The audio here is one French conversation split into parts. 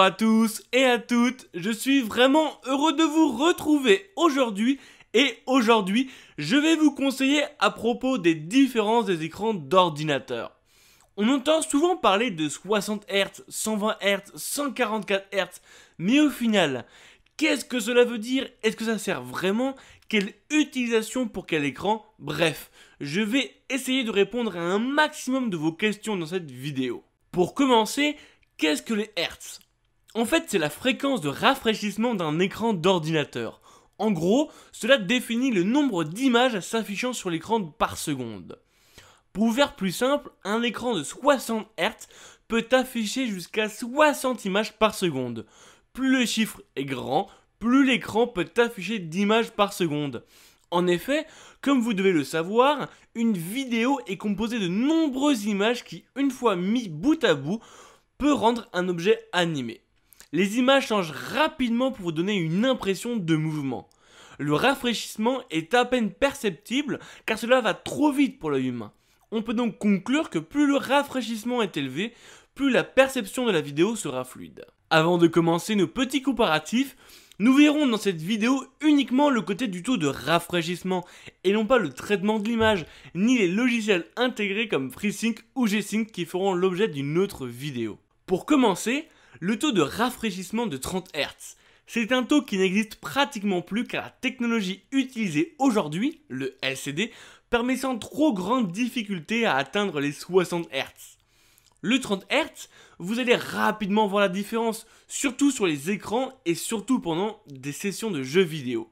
à tous et à toutes, je suis vraiment heureux de vous retrouver aujourd'hui et aujourd'hui, je vais vous conseiller à propos des différences des écrans d'ordinateur. On entend souvent parler de 60 Hz, 120 Hz, 144 Hz, mais au final, qu'est-ce que cela veut dire? Est-ce que ça sert vraiment? Quelle utilisation pour quel écran? Bref, je vais essayer de répondre à un maximum de vos questions dans cette vidéo. Pour commencer, qu'est-ce que les Hertz? En fait, c'est la fréquence de rafraîchissement d'un écran d'ordinateur. En gros, cela définit le nombre d'images s'affichant sur l'écran par seconde. Pour faire plus simple, un écran de 60 Hz peut afficher jusqu'à 60 images par seconde. Plus le chiffre est grand, plus l'écran peut afficher d'images par seconde. En effet, comme vous devez le savoir, une vidéo est composée de nombreuses images qui, une fois mis bout à bout, peut rendre un objet animé. Les images changent rapidement pour vous donner une impression de mouvement. Le rafraîchissement est à peine perceptible car cela va trop vite pour l'œil humain. On peut donc conclure que plus le rafraîchissement est élevé, plus la perception de la vidéo sera fluide. Avant de commencer nos petits comparatifs, nous verrons dans cette vidéo uniquement le côté du taux de rafraîchissement et non pas le traitement de l'image, ni les logiciels intégrés comme FreeSync ou G-Sync qui feront l'objet d'une autre vidéo. Pour commencer, le taux de rafraîchissement de 30 Hz. C'est un taux qui n'existe pratiquement plus car la technologie utilisée aujourd'hui, le LCD, permet sans trop grande difficulté à atteindre les 60 Hz. Le 30 Hz, vous allez rapidement voir la différence, surtout sur les écrans et surtout pendant des sessions de jeux vidéo.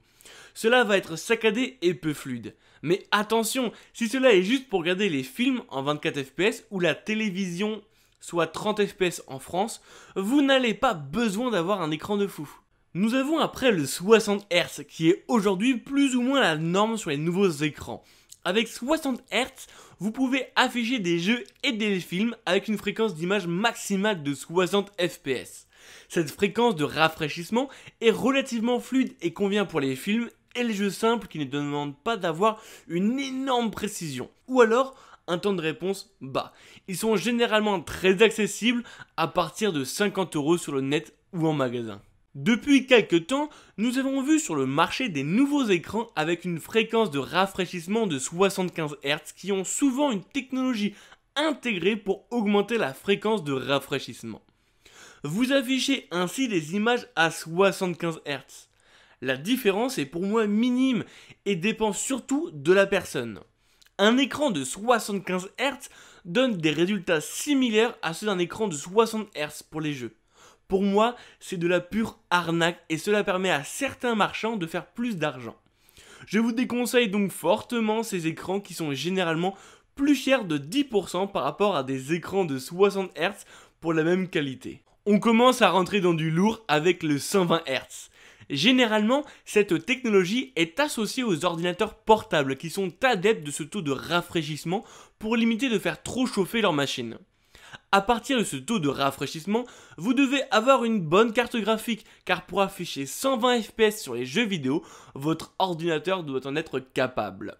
Cela va être saccadé et peu fluide. Mais attention, si cela est juste pour regarder les films en 24 fps ou la télévision, soit 30 fps en France, vous n'allez pas besoin d'avoir un écran de fou. Nous avons après le 60 Hz qui est aujourd'hui plus ou moins la norme sur les nouveaux écrans. Avec 60 Hz, vous pouvez afficher des jeux et des films avec une fréquence d'image maximale de 60 fps. Cette fréquence de rafraîchissement est relativement fluide et convient pour les films et les jeux simples qui ne demandent pas d'avoir une énorme précision. Ou alors, un temps de réponse bas. Ils sont généralement très accessibles à partir de 50 € sur le net ou en magasin. Depuis quelques temps, nous avons vu sur le marché des nouveaux écrans avec une fréquence de rafraîchissement de 75 Hz qui ont souvent une technologie intégrée pour augmenter la fréquence de rafraîchissement. Vous affichez ainsi des images à 75 Hz. La différence est pour moi minime et dépend surtout de la personne. Un écran de 75 Hz donne des résultats similaires à ceux d'un écran de 60 Hz pour les jeux. Pour moi, c'est de la pure arnaque et cela permet à certains marchands de faire plus d'argent. Je vous déconseille donc fortement ces écrans qui sont généralement plus chers de 10% par rapport à des écrans de 60 Hz pour la même qualité. On commence à rentrer dans du lourd avec le 120 Hz. Généralement, cette technologie est associée aux ordinateurs portables qui sont adeptes de ce taux de rafraîchissement pour limiter de faire trop chauffer leur machine. À partir de ce taux de rafraîchissement, vous devez avoir une bonne carte graphique car pour afficher 120 fps sur les jeux vidéo, votre ordinateur doit en être capable.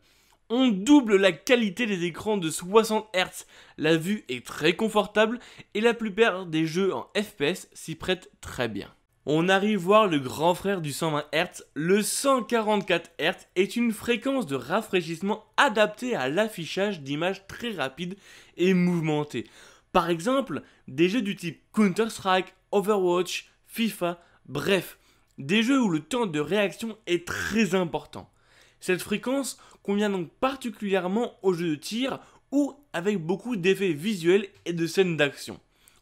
On double la qualité des écrans de 60 Hz, la vue est très confortable et la plupart des jeux en FPS s'y prêtent très bien. On arrive voir le grand frère du 120 Hz, le 144 Hz est une fréquence de rafraîchissement adaptée à l'affichage d'images très rapides et mouvementées. Par exemple, des jeux du type Counter-Strike, Overwatch, FIFA, bref, des jeux où le temps de réaction est très important. Cette fréquence convient donc particulièrement aux jeux de tir ou avec beaucoup d'effets visuels et de scènes d'action.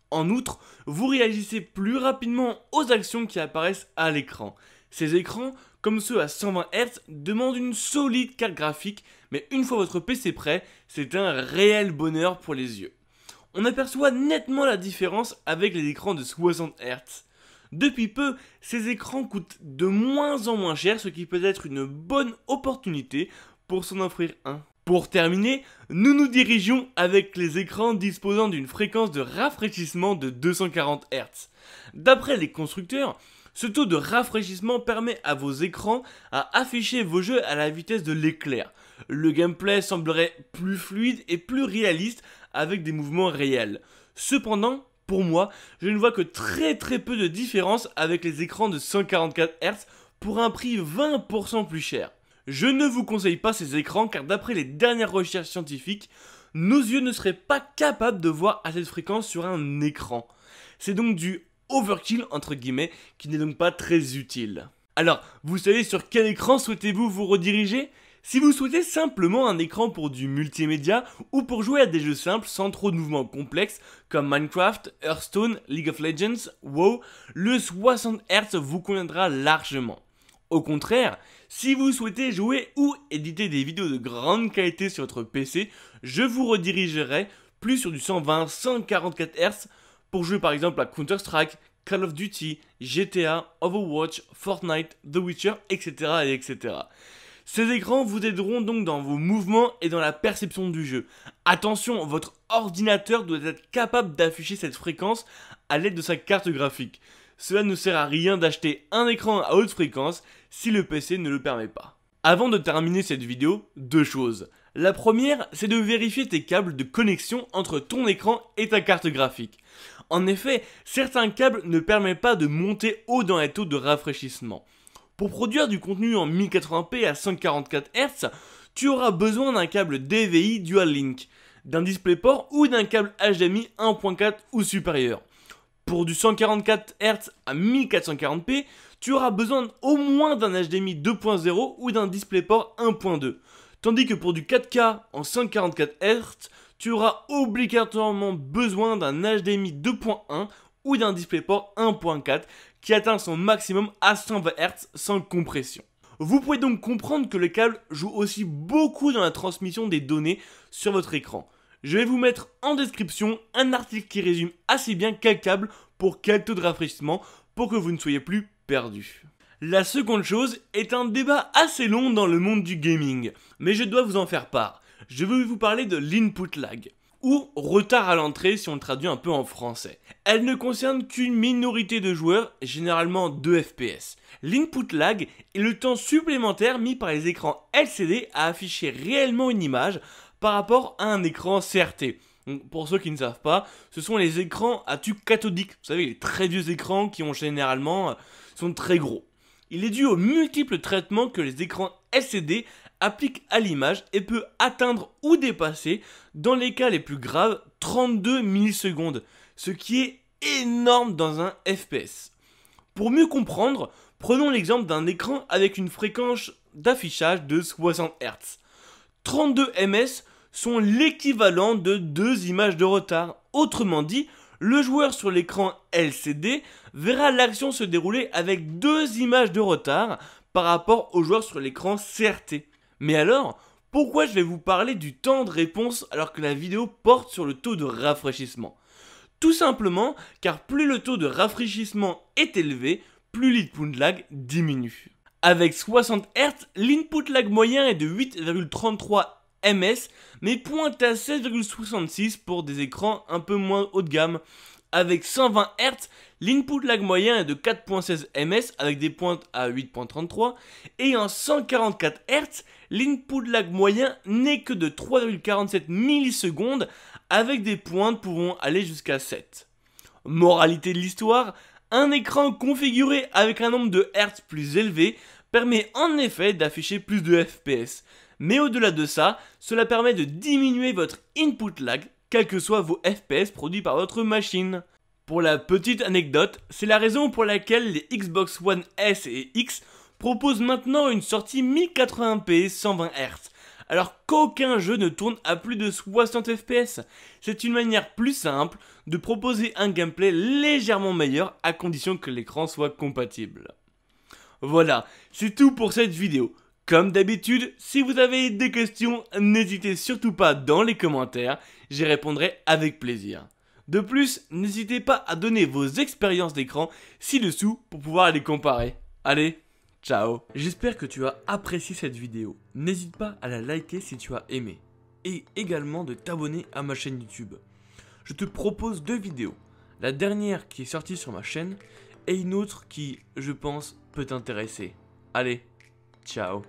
En outre, vous réagissez plus rapidement aux actions qui apparaissent à l'écran. Ces écrans, comme ceux à 120 Hz, demandent une solide carte graphique, mais une fois votre PC prêt, c'est un réel bonheur pour les yeux. On aperçoit nettement la différence avec les écrans de 60 Hz. Depuis peu, ces écrans coûtent de moins en moins cher, ce qui peut être une bonne opportunité pour s'en offrir un. Pour terminer, nous nous dirigeons avec les écrans disposant d'une fréquence de rafraîchissement de 240 Hz. D'après les constructeurs, ce taux de rafraîchissement permet à vos écrans à afficher vos jeux à la vitesse de l'éclair. Le gameplay semblerait plus fluide et plus réaliste avec des mouvements réels. Cependant, pour moi, je ne vois que très peu de différence avec les écrans de 144 Hz pour un prix 20% plus cher. Je ne vous conseille pas ces écrans car d'après les dernières recherches scientifiques, nos yeux ne seraient pas capables de voir à cette fréquence sur un écran. C'est donc du overkill entre guillemets qui n'est donc pas très utile. Alors, vous savez sur quel écran souhaitez-vous vous rediriger ? Si vous souhaitez simplement un écran pour du multimédia ou pour jouer à des jeux simples sans trop de mouvements complexes comme Minecraft, Hearthstone, League of Legends, WoW, le 60 Hz vous conviendra largement. Au contraire, si vous souhaitez jouer ou éditer des vidéos de grande qualité sur votre PC, je vous redirigerai plus sur du 120-144 Hz pour jouer par exemple à Counter-Strike, Call of Duty, GTA, Overwatch, Fortnite, The Witcher, etc. etc. Ces écrans vous aideront donc dans vos mouvements et dans la perception du jeu. Attention, votre ordinateur doit être capable d'afficher cette fréquence à l'aide de sa carte graphique. Cela ne sert à rien d'acheter un écran à haute fréquence si le PC ne le permet pas. Avant de terminer cette vidéo, deux choses. La première, c'est de vérifier tes câbles de connexion entre ton écran et ta carte graphique. En effet, certains câbles ne permettent pas de monter haut dans les taux de rafraîchissement. Pour produire du contenu en 1080p à 144 Hz, tu auras besoin d'un câble DVI Dual Link, d'un DisplayPort ou d'un câble HDMI 1.4 ou supérieur. Pour du 144 Hz à 1440p, tu auras besoin au moins d'un HDMI 2.0 ou d'un DisplayPort 1.2. Tandis que pour du 4K en 144 Hz, tu auras obligatoirement besoin d'un HDMI 2.1 ou d'un DisplayPort 1.4 qui atteint son maximum à 120 Hz sans compression. Vous pouvez donc comprendre que le câble joue aussi beaucoup dans la transmission des données sur votre écran. Je vais vous mettre en description un article qui résume assez bien quel câble pour quel taux de rafraîchissement pour que vous ne soyez plus perdus. La seconde chose est un débat assez long dans le monde du gaming, mais je dois vous en faire part. Je veux vous parler de l'input lag, ou retard à l'entrée si on le traduit un peu en français. Elle ne concerne qu'une minorité de joueurs, généralement 2 FPS. L'input lag est le temps supplémentaire mis par les écrans LCD à afficher réellement une image par rapport à un écran CRT. Donc, pour ceux qui ne savent pas, ce sont les écrans à tube cathodique. Vous savez, les très vieux écrans qui ont généralement sont très gros. Il est dû aux multiples traitements que les écrans LCD appliquent à l'image et peut atteindre ou dépasser, dans les cas les plus graves, 32 millisecondes, ce qui est énorme dans un FPS. Pour mieux comprendre, prenons l'exemple d'un écran avec une fréquence d'affichage de 60 Hz. 32 ms sont l'équivalent de 2 images de retard. Autrement dit, le joueur sur l'écran LCD verra l'action se dérouler avec 2 images de retard par rapport au joueur sur l'écran CRT. Mais alors, pourquoi je vais vous parler du temps de réponse alors que la vidéo porte sur le taux de rafraîchissement ? Tout simplement car plus le taux de rafraîchissement est élevé, plus l'input lag diminue. Avec 60 Hz, l'input lag moyen est de 8,33 ms, mais pointe à 16,66 pour des écrans un peu moins haut de gamme. Avec 120 Hz, l'input lag moyen est de 4,16 ms avec des pointes à 8,33 et en 144 Hz, l'input lag moyen n'est que de 3,47 millisecondes avec des pointes pouvant aller jusqu'à 7. Moralité de l'histoire, un écran configuré avec un nombre de Hz plus élevé permet en effet d'afficher plus de FPS. Mais au-delà de ça, cela permet de diminuer votre input lag, quels que soient vos FPS produits par votre machine. Pour la petite anecdote, c'est la raison pour laquelle les Xbox One S et X proposent maintenant une sortie 1080p 120 Hz, alors qu'aucun jeu ne tourne à plus de 60 FPS. C'est une manière plus simple de proposer un gameplay légèrement meilleur à condition que l'écran soit compatible. Voilà, c'est tout pour cette vidéo. Comme d'habitude, si vous avez des questions, n'hésitez surtout pas dans les commentaires, j'y répondrai avec plaisir. De plus, n'hésitez pas à donner vos expériences d'écran ci-dessous pour pouvoir les comparer. Allez, ciao. J'espère que tu as apprécié cette vidéo. N'hésite pas à la liker si tu as aimé. Et également de t'abonner à ma chaîne YouTube. Je te propose 2 vidéos. La dernière qui est sortie sur ma chaîne et une autre qui, je pense, peut t'intéresser. Allez, ciao.